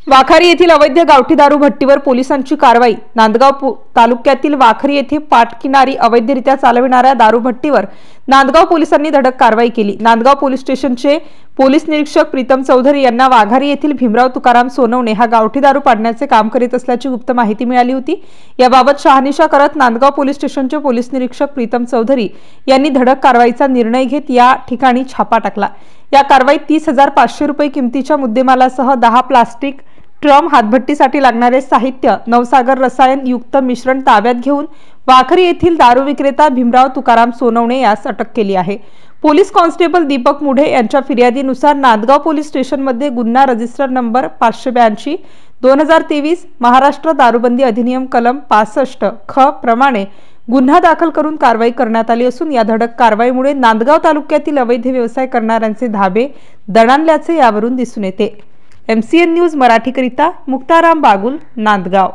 वाखारी येथील अवैध गावठी दारू भट्टीवर पोलिसांची कारवाई। नांदगाव तालुक्यातील वाखारी येथे पाटकिनारी अवैधरित्या चालविणाऱ्या दारू भट्टीवर नांदगाव पोलिसांनी धडक कारवाई केली। नांदगाव पोलीस स्टेशनचे पोलीस निरीक्षक प्रीतम चौधरी यांना वाघारी येथील भीमराव तुकाराम सोनवणे हा गावठी दारू पाडण्याचे काम करीत असल्याची गुप्त माहिती मिळाली होती। याबाबत शहानिशा करत नांदगाव पोलीस स्टेशनचे पोलीस निरीक्षक प्रीतम चौधरी यांनी धडक कारवाईचा निर्णय घेत या ठिकाणी छापा टाकला। या कारवाईत 30,500 रुपये किमतीच्या मुद्देमालासह 10 प्लास्टिक ड्रम, हातभट्टीसाठी लागणारे साहित्य, नवसागर रसायन युक्त मिश्रण ताब्यात घेऊन वाखरी येथील दारू विक्रेता भीमराव तुकाराम सोनवणे यास अटक केली आहे। पोलीस कॉन्स्टेबल दीपक मुढे यांच्या फिर्यादीनुसार नांदगाव पोलीस स्टेशनमध्ये गुन्हा रजिस्टर नंबर 582/2023 महाराष्ट्र दारूबंदी अधिनियम कलम 65 ख प्रमाणे गुन्हा दाखल करून कारवाई करण्यात आली असून या धडक कारवाईमुळे नांदगाव तालुक्यातील अवैध व्यवसाय करणाऱ्यांचे धाबे दणाणल्याचे यावरून दिसून येते। MCN न्यूज मराठीकरिता मुक्ताराम बागुल, नांदगाव।